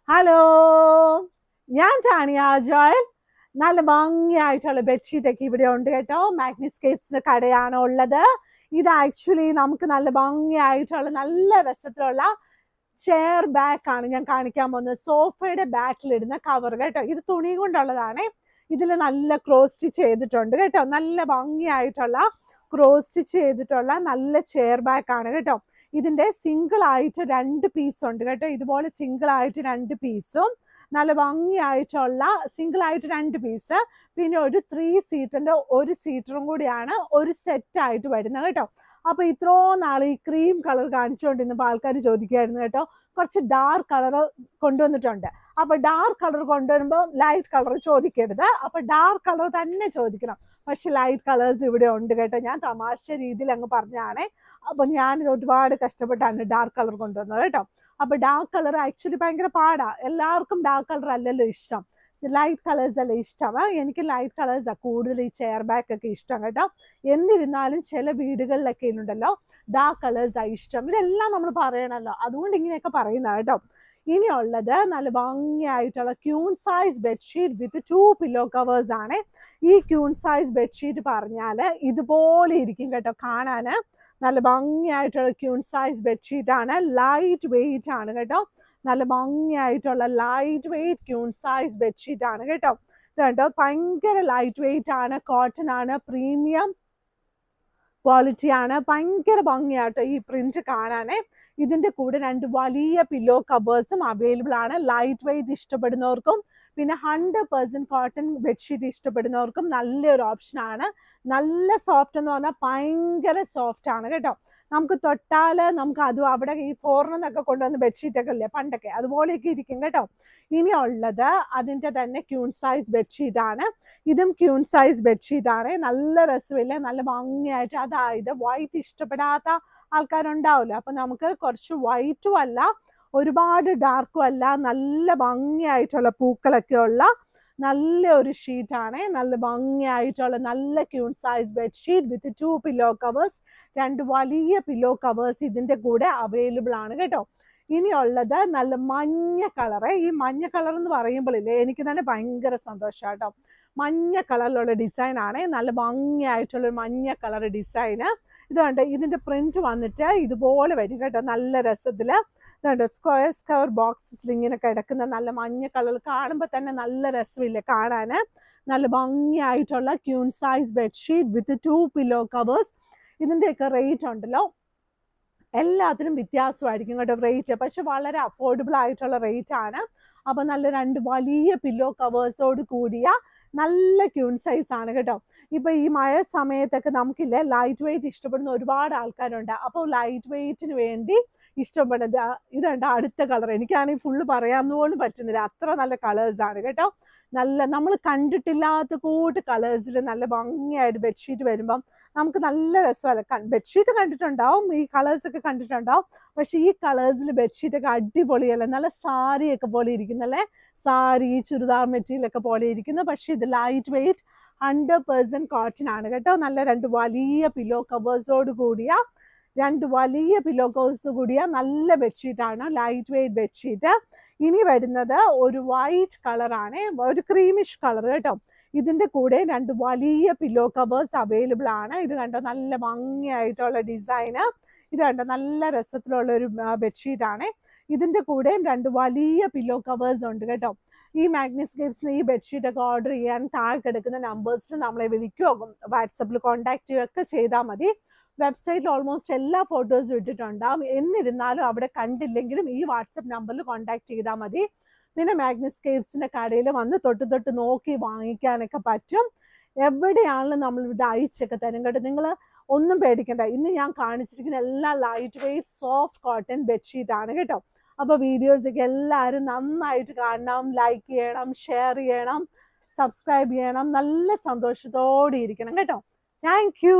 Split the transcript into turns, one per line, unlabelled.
Hello, ഞാൻ Tanya Joel. നല്ല ഭംഗിയായിട്ടുള്ള ബെഡ്ഷീറ്റൊക്കെ ഇവിടെ ഉണ്ട് കേട്ടോ. മാഗ്നിസ്കേപ്സിന്റെ കടയാണ് ഉള്ളത്. ഇത് ആക്ച്വലി നമുക്ക് നല്ല ഭംഗിയായിട്ടുള്ള നല്ല രസത്തിലുള്ള ചെയർ ബാക്ക് ആണ് ഞാൻ കാണിക്കാൻ പോകുന്നത്. സോഫയുടെ ബാക്കിലിടുന്ന കവർ കേട്ടോ. ഇത് തുണി കൊണ്ടുള്ളതാണ്. ഇതിൽ നല്ല ക്രോസ് സ്റ്റിച്ച് ചെയ്തിട്ടുണ്ട് കേട്ടോ. നല്ല ഭംഗിയായിട്ടുള്ള ക്രോസ് സ്റ്റിച്ച് ചെയ്തിട്ടുള്ള നല്ല ചെയർ ബാക്ക് ആണ് കേട്ടോ. ഇതിന്റെ സിംഗിൾ ആയിട്ട് 2 പീസ് ഉണ്ട് കേട്ടോ. ഇതുപോലെ സിംഗിൾ ആയിട്ട് 2 പീസും നല്ല ഭംഗിയായിട്ടുള്ള സിംഗിൾ ആയിട്ട് 2 പീസ്, പിന്നെ ഒരു 3 സീറ്ററിന്റെ ഒരു സീറ്ററും കൂടിയാണ് ഒരു സെറ്റ് ആയിട്ട് വരുന്നത് കേട്ടോ. അപ്പൊ ഇത്രയും നാൾ ഈ ക്രീം കളർ കാണിച്ചുകൊണ്ടിരുന്നപ്പോൾ ആൾക്കാർ ചോദിക്കുമായിരുന്നു കേട്ടോ, കുറച്ച് ഡാർക്ക് കളർ കൊണ്ടുവന്നിട്ടുണ്ട്. അപ്പൊ ഡാർക്ക് കളർ കൊണ്ടുവരുമ്പോൾ ലൈറ്റ് കളർ ചോദിക്കരുത്. അപ്പൊ ഡാർക്ക് കളർ തന്നെ ചോദിക്കണം. പക്ഷെ ലൈറ്റ് കളേഴ്സ് ഇവിടെ ഉണ്ട് കേട്ടോ. ഞാൻ തമാശ രീതിയിൽ അങ്ങ് പറഞ്ഞാണേ. അപ്പൊ ഞാനിത് ഒരുപാട് കഷ്ടപ്പെട്ടാണ് ഡാർക്ക് കളർ കൊണ്ടുവന്നത് കേട്ടോ. അപ്പൊ ഡാർക്ക് കളർ ആക്ച്വലി ഭയങ്കര പാടാ. എല്ലാവർക്കും ഡാർക്ക് കളർ അല്ലല്ലോ ഇഷ്ടം, ലൈറ്റ് കളേഴ്സ് അല്ലേ ഇഷ്ടം. എനിക്ക് ലൈറ്റ് കളേഴ്സാ കൂടുതൽ ഈ ചെയർ ബാക്ക് ഒക്കെ ഇഷ്ടം കേട്ടോ. എന്നിരുന്നാലും ചില വീടുകളിലൊക്കെ ഉണ്ടല്ലോ ഡാർക്ക് കളേഴ്സാ ഇഷ്ടം. ഇതെല്ലാം നമ്മൾ പറയണല്ലോ, അതുകൊണ്ട് ഇങ്ങനെയൊക്കെ പറയുന്ന കേട്ടോ. ഇനിയുള്ളത് നല്ല ഭംഗിയായിട്ടുള്ള queen size bedsheet with 2 pillow covers ആണ്. ഈ ക്യൂൺ സൈസ് ബെഡ്ഷീറ്റ് പറഞ്ഞാൽ ഇതുപോലെ ഇരിക്കും കേട്ടോ കാണാന്. നല്ല ഭംഗിയായിട്ടുള്ള ക്യൂൺ സൈസ് ബെഡ്ഷീറ്റ് ആണ്. ലൈറ്റ് വെയിറ്റ് ആണ് കേട്ടോ. നല്ല ഭംഗിയായിട്ടുള്ള light weight queen size bedsheet ആണ് കേട്ടോ. ഇത് കേട്ടോ, ഭയങ്കര ലൈറ്റ് വെയിറ്റ് ആണ്, കോട്ടൺ ആണ്, പ്രീമിയം ക്വാളിറ്റി ആണ്. ഭയങ്കര ഭംഗിയാട്ടോ ഈ പ്രിന്റ് കാണാനേ. ഇതിന്റെ കൂടെ 2 വലിയ പില്ലോ കവേഴ്സും അവൈലബിൾ ആണ്. ലൈറ്റ് വെയിറ്റ് ഇഷ്ടപ്പെടുന്നവർക്കും പിന്നെ 100% കോട്ടൺ ബെഡ്ഷീറ്റ് ഇഷ്ടപ്പെടുന്നവർക്കും നല്ലൊരു ഓപ്ഷൻ ആണ്. നല്ല സോഫ്റ്റ് എന്ന് പറഞ്ഞാൽ ഭയങ്കര സോഫ്റ്റ് ആണ് കേട്ടോ. നമുക്ക് തൊട്ടാൽ നമുക്ക് അതും അവിടെ ഈ ഫോറിനൊക്കെ കൊണ്ടുവന്ന് ബെഡ്ഷീറ്റൊക്കെ ഇല്ലേ പണ്ടൊക്കെ, അതുപോലെയൊക്കെ ഇരിക്കും കേട്ടോ. ഇനിയുള്ളത് അതിൻ്റെ തന്നെ ക്യൂൺ സൈസ് ബെഡ്ഷീറ്റ് ആണ്. ഇതും ക്യൂൺ സൈസ് ബെഡ്ഷീറ്റ് ആണ്. നല്ല രസമില്ലേ, നല്ല ഭംഗിയായിട്ട്. അതായത് വൈറ്റ് ഇഷ്ടപ്പെടാത്ത ആൾക്കാരുണ്ടാവില്ല. അപ്പൊ നമുക്ക് കുറച്ച് വൈറ്റും അല്ല ഒരുപാട് ഡാർക്കും അല്ല, നല്ല ഭംഗിയായിട്ടുള്ള പൂക്കളൊക്കെ ഉള്ള നല്ല ഒരു ഷീറ്റാണ്. നല്ല ഭംഗിയായിട്ടുള്ള നല്ല queen size bedsheet with 2 pillow covers. 2 വലിയ പില്ലോ കവേഴ്സ് ഇതിന്റെ കൂടെ അവൈലബിൾ ആണ് കേട്ടോ. ഇനിയുള്ളത് നല്ല മഞ്ഞ കളറ്. ഈ മഞ്ഞ കളർ എന്ന് പറയുമ്പോഴില്ലേ എനിക്ക് തന്നെ ഭയങ്കര സന്തോഷം കേട്ടോ. മഞ്ഞ കളറിലുള്ള ഡിസൈൻ ആണ്. നല്ല ഭംഗിയായിട്ടുള്ള മഞ്ഞ കളർ ഡിസൈന്. ഇതുകൊണ്ട് ഇതിന്റെ പ്രിന്റ് വന്നിട്ട് ഇതുപോലെ വരും കേട്ടോ. നല്ല രസത്തില് ഇതുണ്ട് സ്ക്വയർ സ്ക്വയർ ബോക്സസിൽ ഇങ്ങനെ കിടക്കുന്ന നല്ല മഞ്ഞ കളർ കാണുമ്പോൾ തന്നെ നല്ല രസമില്ലേ കാണാന്. നല്ല ഭംഗിയായിട്ടുള്ള queen size bedsheet with 2 pillow covers. ഇതിന്റെയൊക്കെ റേറ്റ് ഉണ്ടല്ലോ എല്ലാത്തിനും വ്യത്യാസമായിരിക്കും കേട്ടോ റേറ്റ്, പക്ഷെ വളരെ അഫോർഡബിൾ ആയിട്ടുള്ള റേറ്റ് ആണ്. അപ്പൊ നല്ല 2 വലിയ പില്ലോ കവേഴ്സോട് കൂടിയ നല്ല ക്യൂൺ സൈസ് ആണ് കേട്ടോ. ഇപ്പൊ ഈ മഴ സമയത്തൊക്കെ നമുക്കില്ലേ ലൈറ്റ് വെയിറ്റ് ഇഷ്ടപ്പെടുന്ന ഒരുപാട് ആൾക്കാരുണ്ട്. അപ്പോൾ ലൈറ്റ് വെയിറ്റിന് വേണ്ടി ഇഷ്ടപ്പെടുന്നത് ഇതുണ്ട് അടുത്ത കളർ. എനിക്കാണെങ്കിൽ ഫുള്ള് പറയാമെന്ന് പോലും പറ്റുന്നില്ല, അത്ര നല്ല കളേഴ്സ് ആണ് കേട്ടോ. നല്ല നമ്മൾ കണ്ടിട്ടില്ലാത്ത കൂട്ട് കളേഴ്സിൽ നല്ല ഭംഗിയായിട്ട് ബെഡ്ഷീറ്റ് വരുമ്പം നമുക്ക് നല്ല രസമല്ല. ബെഡ്ഷീറ്റ് കണ്ടിട്ടുണ്ടാവും, ഈ കളേഴ്സൊക്കെ കണ്ടിട്ടുണ്ടാവും, പക്ഷെ ഈ കളേഴ്സിൽ ബെഡ്ഷീറ്റൊക്കെ അടിപൊളിയല്ലേ, നല്ല സാരിയൊക്കെ പോലെ ഇരിക്കുന്നല്ലേ, സാരി ചുരിദാർ മെറ്റീരിയലൊക്കെ പോലെ ഇരിക്കുന്നു. പക്ഷെ ഇത് ലൈറ്റ് വെയിറ്റ് 100% കോട്ടൺ ആണ് കേട്ടോ. നല്ല 2 വലിയ പില്ലോ കവേഴ്സോട് കൂടിയ 2 വലിയ പില്ലോ കവേഴ്സ് കൂടിയ നല്ല ബെഡ്ഷീറ്റാണ്, ലൈറ്റ് വെയിറ്റ് ബെഡ്ഷീറ്റ്. ഇനി വരുന്നത് ഒരു വൈറ്റ് കളറാണ്, ഒരു ക്രീമിഷ് കളർ കേട്ടോ. ഇതിന്റെ കൂടെ 2 വലിയ പില്ലോ കവേഴ്സ് അവൈലബിൾ ആണ്. ഇത് കണ്ടോ നല്ല ഭംഗിയായിട്ടുള്ള ഡിസൈന്. ഇത് കണ്ടോ നല്ല രസത്തിലുള്ള ഒരു ബെഡ്ഷീറ്റ് ആണ്. ഇതിന്റെ കൂടെ 2 വലിയ പില്ലോ കവേഴ്സ് ഉണ്ട് കേട്ടോ. ഈ മാഗ്നിസ്കേപ്സിന് ഈ ബെഡ്ഷീറ്റ് ഒക്കെ ഓർഡർ ചെയ്യാൻ താഴെ കിടക്കുന്ന നമ്പേഴ്സിൽ നമ്മളെ വിളിക്കുകയോ വാട്സപ്പിൽ കോൺടാക്ട് ചെയ്യുകയൊക്കെ ചെയ്താൽ മതി. വെബ്സൈറ്റിൽ ഓൾമോസ്റ്റ് എല്ലാ ഫോട്ടോസും ഇട്ടിട്ടുണ്ടാവും. എന്നിരുന്നാലും അവിടെ കണ്ടില്ലെങ്കിലും ഈ വാട്സപ്പ് നമ്പറിൽ കോൺടാക്ട് ചെയ്താൽ മതി. പിന്നെ മാഗ്നിസ്കേപ്സിന്റെ കടയിൽ വന്ന് തൊട്ട് നോക്കി വാങ്ങിക്കാനൊക്കെ പറ്റും. എവിടെയാണെങ്കിലും നമ്മളിവിടെ അയച്ചൊക്കെ തരും കേട്ടോ. നിങ്ങൾ ഒന്നും പേടിക്കണ്ട. ഇന്ന് ഞാൻ കാണിച്ചിരിക്കുന്ന എല്ലാ light weight soft cotton bedsheet ആണ് കേട്ടോ. അപ്പൊ വീഡിയോസൊക്കെ എല്ലാവരും നന്നായിട്ട് കാണണം, ലൈക്ക് ചെയ്യണം, ഷെയർ ചെയ്യണം, സബ്സ്ക്രൈബ് ചെയ്യണം. നല്ല സന്തോഷത്തോടെ ഇരിക്കണം കേട്ടോ. Thank you.